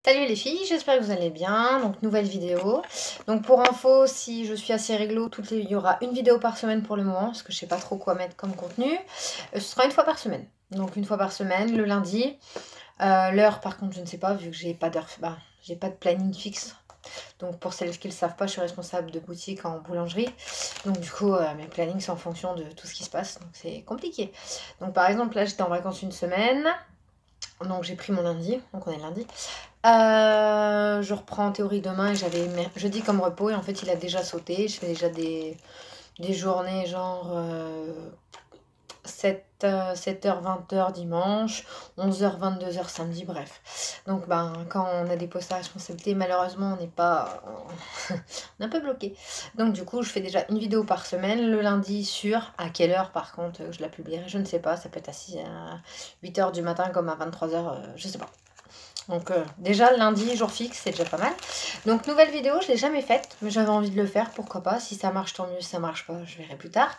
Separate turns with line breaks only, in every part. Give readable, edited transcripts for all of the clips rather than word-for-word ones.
Salut les filles, j'espère que vous allez bien. Donc nouvelle vidéo. Donc pour info, si je suis assez réglo, il y aura une vidéo par semaine pour le moment, parce que je sais pas trop quoi mettre comme contenu. Ce sera une fois par semaine. Donc une fois par semaine, le lundi. L'heure par contre je ne sais pas, vu que j'ai pas d'heure, j'ai pas de planning fixe. Donc pour celles qui ne le savent pas, je suis responsable de boutique en boulangerie. Donc du coup, mes plannings sont en fonction de tout ce qui se passe. Donc c'est compliqué. Donc par exemple, là j'étais en vacances une semaine. Donc j'ai pris mon lundi, donc on est lundi. Je reprends en théorie demain et j'avais jeudi comme repos et en fait il a déjà sauté. Je fais déjà des journées genre 7h, 20h dimanche, 11h, 22h samedi, bref. Donc quand on a des postes à responsabilité, malheureusement on n'est pas... on est un peu bloqué. Donc du coup je fais déjà une vidéo par semaine, le lundi sur à quelle heure par contre je la publierai, je ne sais pas, ça peut être à 8h du matin comme à 23h, je sais pas. Donc déjà lundi, jour fixe, c'est déjà pas mal. Donc nouvelle vidéo, je l'ai jamais faite, mais j'avais envie de le faire, pourquoi pas. Si ça marche, tant mieux, si ça marche pas, je verrai plus tard.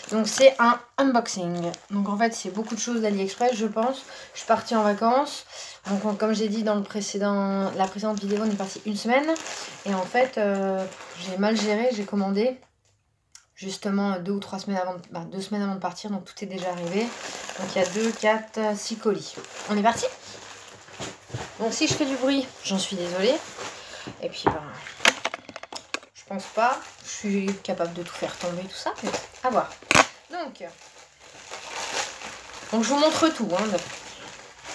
Donc c'est un unboxing. Donc en fait, c'est beaucoup de choses d'AliExpress, je pense. Je suis partie en vacances. Donc comme j'ai dit dans la précédente vidéo, on est parti une semaine. Et en fait, j'ai mal géré, j'ai commandé justement 2 ou 3 semaines avant, 2 semaines avant de partir. Donc tout est déjà arrivé. Donc il y a 2, 4, 6 colis. On est parti ? Donc si je fais du bruit, j'en suis désolée. Et puis je pense pas. Je suis capable de tout faire tomber, tout ça. Mais à voir. Donc je vous montre tout, hein,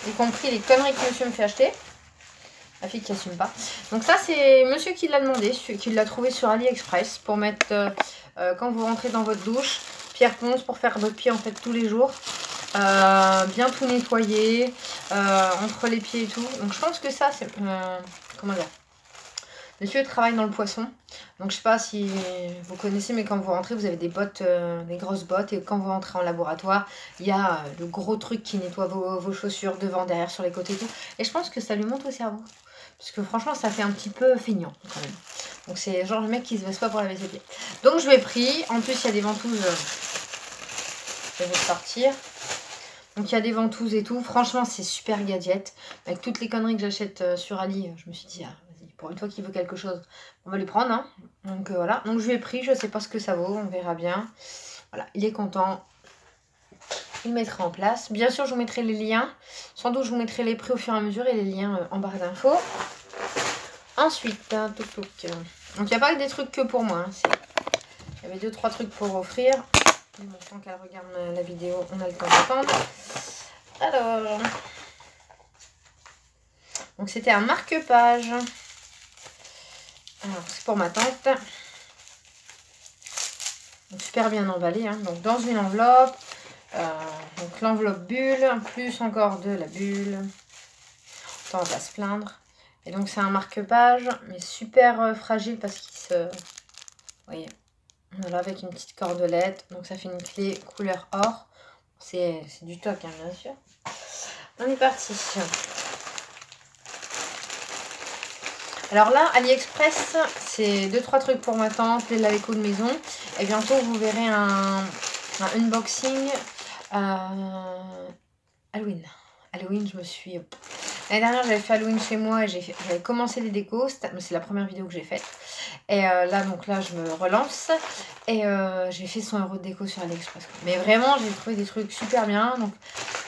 y compris les conneries que monsieur me fait acheter. La fille qui assume pas. Donc ça c'est monsieur qui l'a demandé, qui l'a trouvé sur AliExpress pour mettre quand vous rentrez dans votre douche, pierre ponce pour faire votre pied en fait tous les jours. Bien tout nettoyer entre les pieds et tout. Donc je pense que ça c'est comment dire, monsieur travaille dans le poisson, donc je sais pas si vous connaissez, mais quand vous rentrez vous avez des bottes, des grosses bottes, et quand vous rentrez en laboratoire il y a le gros truc qui nettoie vos chaussures devant, derrière, sur les côtés et tout, et je pense que ça lui monte au cerveau, parce que franchement ça fait un petit peu feignant quand même. Donc c'est genre le mec qui se baisse pas pour laver ses pieds. Donc je lui ai pris, en plus il y a des ventouses, je vais sortir. Donc il y a des ventouses et tout. Franchement, c'est super gadget. Avec toutes les conneries que j'achète sur Ali, je me suis dit, vas-y, pour une fois qu'il veut quelque chose, on va lui prendre. Hein. Donc voilà. Donc je lui ai pris, je sais pas ce que ça vaut, on verra bien. Voilà, il est content. Il mettra en place. Bien sûr, je vous mettrai les liens. Sans doute, je vous mettrai les prix au fur et à mesure et les liens en barre d'infos. Ensuite, donc il n'y a pas que des trucs que pour moi. Hein. Il y avait 2-3 trucs pour offrir. Bon, tant qu'elle regarde la vidéo, on a le temps d'attendre. Alors, donc c'était un marque-page. Alors, c'est pour ma tante. Donc, super bien emballé. Hein. Donc, dans une enveloppe. Donc, l'enveloppe bulle, plus encore de la bulle. On va pas se plaindre. Et donc, c'est un marque-page, mais super fragile parce qu'il se... Vous voyez. Voilà, avec une petite cordelette. Donc ça fait une clé couleur or. C'est du toc, hein, bien sûr. On est parti. Alors là, AliExpress, c'est 2-3 trucs pour ma tante, les lave-éco de maison. Et bientôt, vous verrez un unboxing Halloween. Halloween, je me suis... L'année dernière, j'avais fait Halloween chez moi et j'avais commencé les décos. C'est la première vidéo que j'ai faite. Et là, je me relance. Et j'ai fait 100 € de déco sur AliExpress. Mais vraiment, j'ai trouvé des trucs super bien. Donc,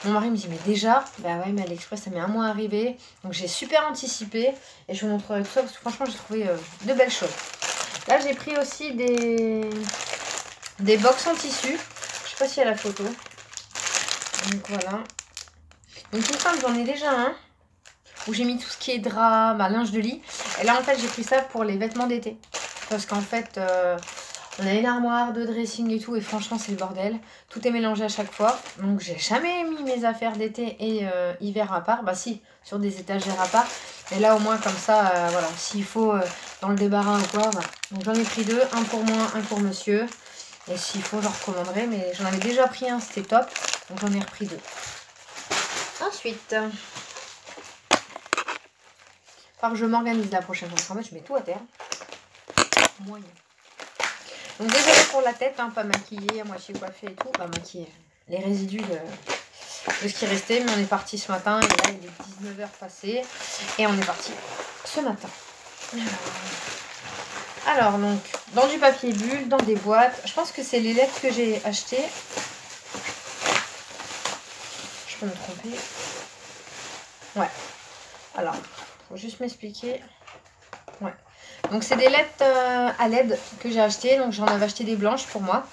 mon mari me dit, mais déjà, bah ouais, mais AliExpress, ça met un mois à arriver. Donc, j'ai super anticipé. Et je vous montrerai tout ça parce que franchement, j'ai trouvé de belles choses. Là, j'ai pris aussi des box en tissu. Je sais pas s'il y a la photo. Donc, voilà. Donc, tout simple, j'en ai déjà un. Où j'ai mis tout ce qui est drap, linge de lit. Et là, en fait, j'ai pris ça pour les vêtements d'été. Parce qu'en fait, on a une armoire de dressing et tout. Et franchement, c'est le bordel. Tout est mélangé à chaque fois. Donc, j'ai jamais mis mes affaires d'été et hiver à part. Bah si, sur des étagères à part. Et là, au moins, comme ça, voilà. S'il faut dans le débarras ou quoi, voilà. Donc, j'en ai pris 2. Un pour moi, un pour monsieur. Et s'il faut, j'en recommanderai. Mais j'en avais déjà pris un, c'était top. Donc, j'en ai repris 2. Ensuite... que je m'organise la prochaine fois. En fait, je mets tout à terre. Moyen. Donc, désolé pour la tête, hein, pas maquillée, à moitié coiffée et tout. Pas maquillée. Les résidus de ce qui restait. Mais on est parti ce matin. Et là, il est 19h passé. Et on est parti. ce matin. Alors, donc, dans du papier bulle, dans des boîtes. Je pense que c'est les lettres que j'ai achetées. Je peux me tromper. Ouais. Alors, faut juste m'expliquer. Ouais. Donc, c'est des lettres à LED que j'ai achetées. Donc, j'en avais acheté des blanches pour moi.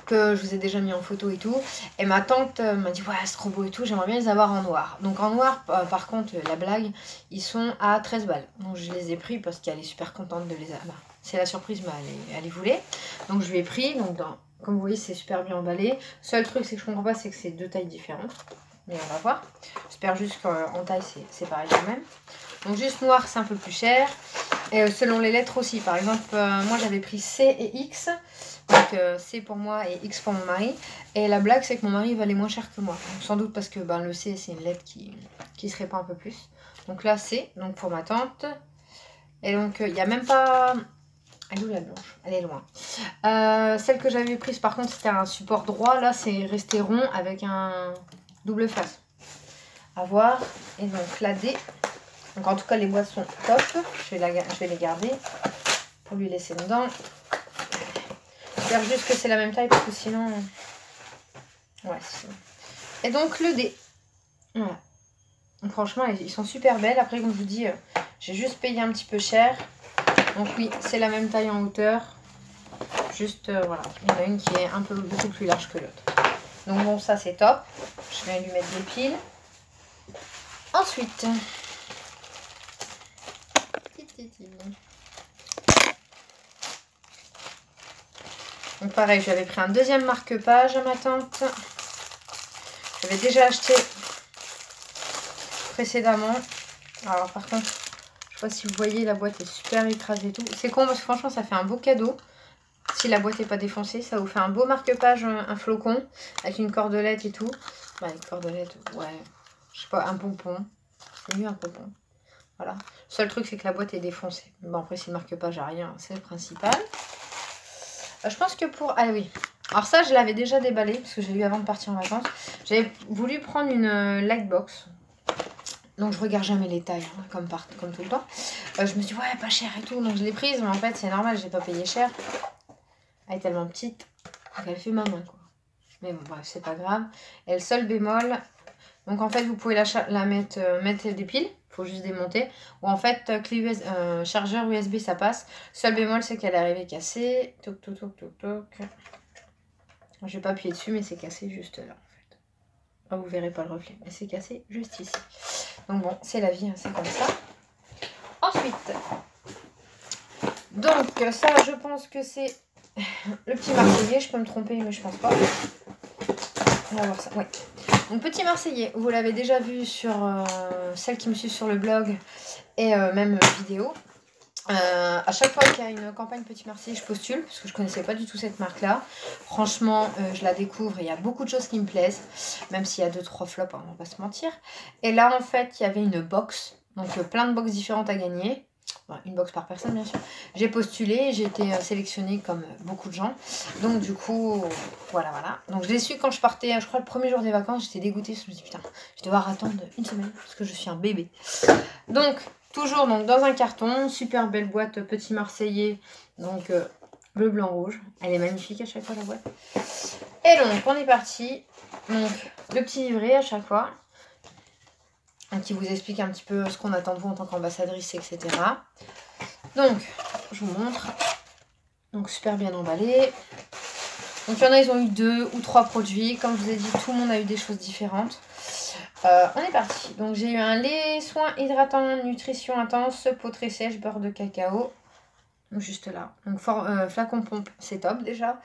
Que je vous ai déjà mis en photo et tout. Et ma tante m'a dit, ouais, c'est trop beau et tout. J'aimerais bien les avoir en noir. Donc, en noir, par contre, la blague, ils sont à 13 balles. Donc, je les ai pris parce qu'elle est super contente de les avoir. C'est la surprise, mais elle les voulait. Donc, je lui ai pris. Donc, comme vous voyez, c'est super bien emballé. Seul truc, c'est que je comprends pas, c'est que c'est deux tailles différentes. Mais on va voir. J'espère juste qu'en taille, c'est pareil quand même. Donc, juste noir, c'est un peu plus cher. Et selon les lettres aussi. Par exemple, moi, j'avais pris C et X. Donc, C pour moi et X pour mon mari. Et la blague, c'est que mon mari valait moins cher que moi. Donc, sans doute parce que le C, c'est une lettre qui se répand un peu plus. Donc là, C, donc pour ma tante. Et donc, il n'y a même pas... Elle est où la blanche? Elle est loin. Celle que j'avais prise, par contre, c'était un support droit. Là, c'est resté rond avec un double face. À voir. Et donc, la D. Donc, en tout cas, les boîtes sont top. Je vais les garder pour lui laisser dedans. J'espère juste que c'est la même taille parce que sinon... Ouais, et donc, le D. Voilà. Donc, franchement, ils sont super belles. Après, comme je vous dis, j'ai juste payé un petit peu cher. Donc oui, c'est la même taille en hauteur. Juste, voilà. Il y en a une qui est beaucoup plus large que l'autre. Donc bon, ça c'est top. Je vais lui mettre des piles. Ensuite... Donc pareil, j'avais pris un deuxième marque-page à ma tante. J'avais déjà acheté précédemment. Alors par contre... Je sais pas si vous voyez, la boîte est super écrasée et tout. C'est con parce que franchement, ça fait un beau cadeau. Si la boîte n'est pas défoncée, ça vous fait un beau marque-page, un flocon, avec une cordelette et tout. Bah, une cordelette, ouais, je sais pas, un pompon. C'est mieux un pompon. Voilà. Le seul truc, c'est que la boîte est défoncée. Bon, après, si le marque-page a rien, c'est le principal. Je pense que pour... Ah oui. Alors ça, je l'avais déjà déballé, parce que j'ai eu avant de partir en vacances. J'avais voulu prendre une lightbox. Donc je regarde jamais les tailles, hein, comme tout le temps. Je me suis dit, ouais, pas cher et tout. Donc je l'ai prise, mais en fait, c'est normal, j'ai pas payé cher. Elle est tellement petite. Donc elle fait ma main, quoi. Mais bon, bref, c'est pas grave. Et le seul bémol, donc en fait, vous pouvez la mettre des piles. Il faut juste démonter. Ou en fait, clé chargeur USB, ça passe. Seul bémol, c'est qu'elle est arrivée cassée. Toc, toc, toc, toc, toc. Je vais pas appuyer dessus, mais c'est cassé juste là. Oh, vous verrez pas le reflet, mais c'est cassé juste ici. Donc bon, c'est la vie, hein, c'est comme ça. Ensuite, donc ça, je pense que c'est le petit Marseillais. Je peux me tromper, mais je pense pas. On va voir ça, ouais. Donc petit Marseillais, vous l'avez déjà vu sur celle qui me suit sur le blog et même vidéo. À chaque fois qu'il y a une campagne Petit Marseillais, je postule parce que je connaissais pas du tout cette marque là. Franchement, je la découvre et il y a beaucoup de choses qui me plaisent, même s'il y a 2-3 flops, hein, on va pas se mentir. Et là en fait, il y avait une box, donc plein de box différentes à gagner. Enfin, une box par personne bien sûr. J'ai postulé, j'ai été sélectionnée comme beaucoup de gens. Donc du coup, voilà. Donc je l'ai su quand je partais, je crois le premier jour des vacances, j'étais dégoûtée. Je me suis dit putain, je vais devoir attendre une semaine parce que je suis un bébé. Donc... Toujours donc dans un carton, super belle boîte Petit Marseillais, donc bleu, blanc, rouge. Elle est magnifique à chaque fois la boîte. Et donc on est parti. Donc le petit livret à chaque fois, qui vous explique un petit peu ce qu'on attend de vous en tant qu'ambassadrice, etc. Donc je vous montre. Donc super bien emballé. Donc il y en a, ils ont eu 2 ou 3 produits. Comme je vous ai dit, tout le monde a eu des choses différentes. On est parti. Donc j'ai eu un lait, soin hydratant, nutrition intense, peau très sèche, beurre de cacao. Juste là. Donc flacon pompe, c'est top déjà.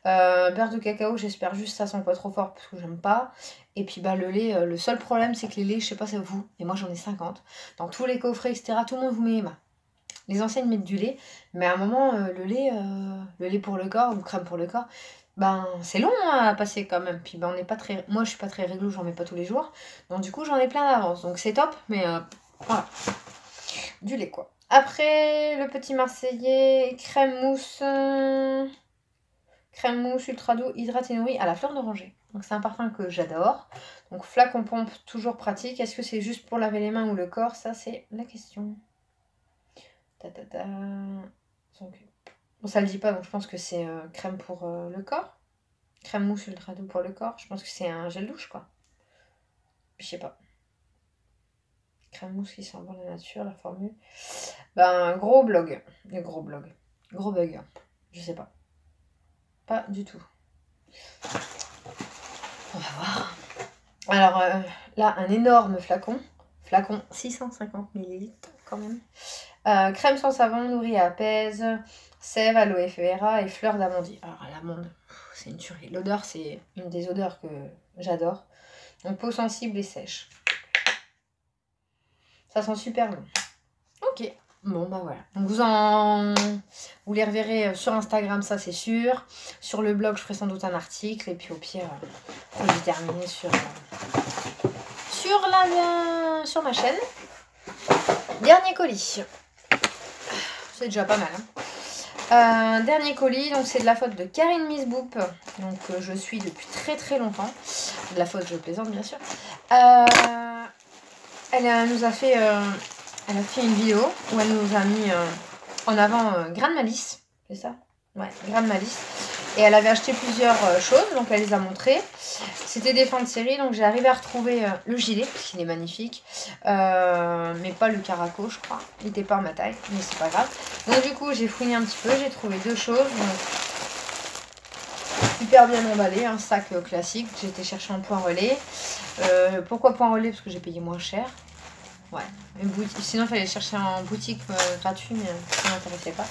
Beurre de cacao, j'espère juste que ça sent pas trop fort parce que j'aime pas. Et puis le lait, le seul problème c'est que les laits, je sais pas c'est vous, et moi j'en ai 50. Dans tous les coffrets, etc., tout le monde vous met les enseignes mettent du lait. Mais à un moment, le lait pour le corps ou crème pour le corps, c'est long à passer quand même. Puis on n'est pas très... Moi je suis pas très réglo, j'en mets pas tous les jours. Donc du coup j'en ai plein d'avance. Donc c'est top, mais voilà. Du lait quoi. Après le Petit Marseillais, crème mousse ultra doux, hydraté nourri à la fleur d'oranger. Donc c'est un parfum que j'adore. Donc flacon pompe, toujours pratique. Est-ce que c'est juste pour laver les mains ou le corps? Ça c'est la question. Donc, bon, ça le dit pas, donc je pense que c'est crème pour le corps. Crème mousse ultra doux pour le corps. Je pense que c'est un gel douche, quoi. Je sais pas. Crème mousse qui sent bon la nature, la formule. Ben, gros blog. Gros blog. Gros bug. Je sais pas. Pas du tout. On va voir. Alors là, un énorme flacon. Flacon 650 ml quand même. Crème sans savon, nourrit et apaise. Sève, aloe vera et fleurs d'amandie. Alors l'amande, c'est une tuerie. L'odeur, c'est une des odeurs que j'adore. Donc peau sensible et sèche. Ça sent super bon. Ok. Bon bah voilà. Donc vous les reverrez sur Instagram, ça c'est sûr. Sur le blog, je ferai sans doute un article. Et puis au pire, produit terminé sur ma chaîne. Dernier colis. C'est déjà pas mal. Hein. Dernier colis, donc c'est de la faute de Karine Miss Boop. Donc je suis depuis très longtemps. De la faute, je plaisante bien sûr. Elle nous a fait... elle a fait une vidéo où elle nous a mis en avant Grain de Malice, c'est ça? Ouais, Grain de Malice. Et elle avait acheté plusieurs choses, donc elle les a montrées. C'était des fins de série, donc j'ai arrivé à retrouver le gilet, parce qu'il est magnifique. Mais pas le caraco, je crois. Il n'était pas à ma taille, mais c'est pas grave. Donc du coup, j'ai fouillé un petit peu, j'ai trouvé deux choses. Donc, super bien emballé, un sac classique. J'ai été chercher en point relais. Pourquoi point relais? Parce que j'ai payé moins cher. Ouais, sinon il fallait chercher en boutique gratuit, mais ça ne m'intéressait pas.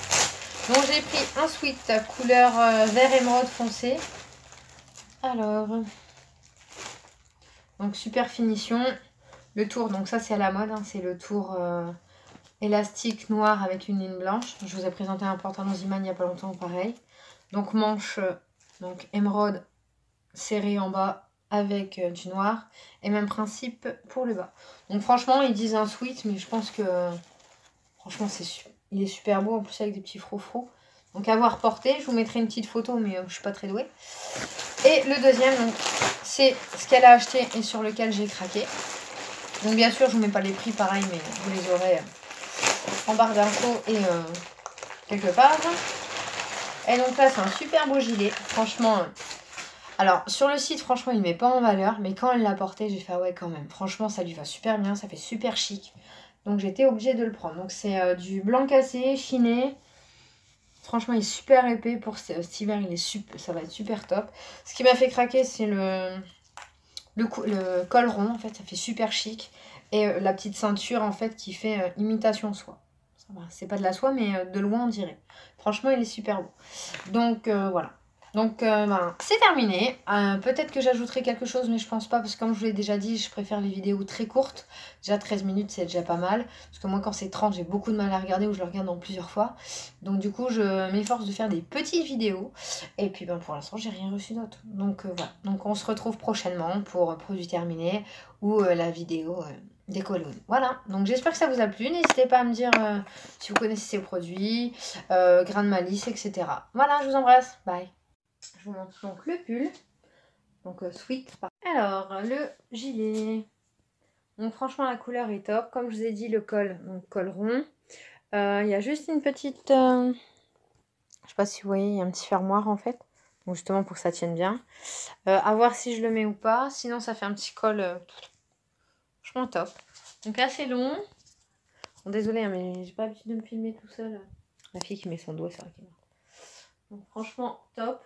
Donc j'ai pris un sweat couleur vert émeraude foncé. Alors, donc super finition. Le tour, donc ça c'est à la mode, hein, c'est le tour élastique noir avec une ligne blanche. Je vous ai présenté un pantalon Ziman il n'y a pas longtemps, pareil. Donc manche, donc émeraude serrée en bas avec du noir. Et même principe pour le bas. Donc franchement, ils disent un sweat, mais je pense que franchement, il est super beau. En plus avec des petits froufrous. Donc à voir porter. Je vous mettrai une petite photo, mais je suis pas très douée. Et le deuxième, c'est ce qu'elle a acheté et sur lequel j'ai craqué. Donc bien sûr, je vous mets pas les prix pareil, mais vous les aurez en barre d'infos et quelque part. Et donc là, c'est un super beau gilet. Franchement... Alors, sur le site, franchement, il ne met pas en valeur. Mais quand elle l'a porté, j'ai fait, ah ouais, quand même. Franchement, ça lui va super bien. Ça fait super chic. Donc, j'étais obligée de le prendre. Donc, c'est du blanc cassé, chiné. Franchement, il est super épais. Pour cet hiver, ça va être super top. Ce qui m'a fait craquer, c'est le col rond. En fait, ça fait super chic. Et la petite ceinture, en fait, qui fait imitation soie. C'est pas de la soie, mais de loin, on dirait. Franchement, il est super beau. Donc, voilà. Donc c'est terminé. Peut-être que j'ajouterai quelque chose, mais je pense pas, parce que comme je vous l'ai déjà dit, je préfère les vidéos très courtes. Déjà 13 minutes, c'est déjà pas mal. Parce que moi, quand c'est 30, j'ai beaucoup de mal à regarder, ou je le regarde en plusieurs fois. Donc du coup, je m'efforce de faire des petites vidéos. Et puis pour l'instant, j'ai rien reçu d'autre. Donc voilà. Donc on se retrouve prochainement pour produit terminé ou la vidéo des colonnes. Voilà, donc j'espère que ça vous a plu. N'hésitez pas à me dire si vous connaissez ces produits, Grain de Malice, etc. Voilà, je vous embrasse. Bye. Je vous montre donc le pull. Donc sweat. Alors, le gilet. Donc franchement, la couleur est top. Comme je vous ai dit, le col, donc col rond. Il y a juste une petite... je sais pas si vous voyez, il y a un petit fermoir en fait. Donc justement pour que ça tienne bien. À voir si je le mets ou pas. Sinon, ça fait un petit col franchement top. Donc assez long. Bon, désolée, hein, mais j'ai pas l'habitude de me filmer tout seul. La fille qui met son doigt, c'est vrai. Donc franchement top.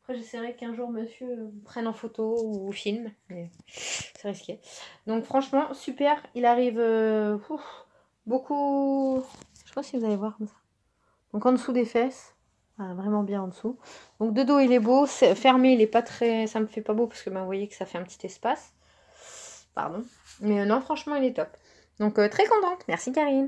Après, j'essaierai qu'un jour monsieur prenne en photo ou filme, mais c'est risqué. Donc franchement, super. Il arrive beaucoup... Je sais pas si vous allez voir comme ça. Donc en dessous des fesses. Vraiment bien en dessous. Donc de dos, il est beau. Fermé, il est pas très... Ça me fait pas beau parce que vous voyez que ça fait un petit espace. Pardon. Mais non, franchement, il est top. Donc très contente. Merci Karine.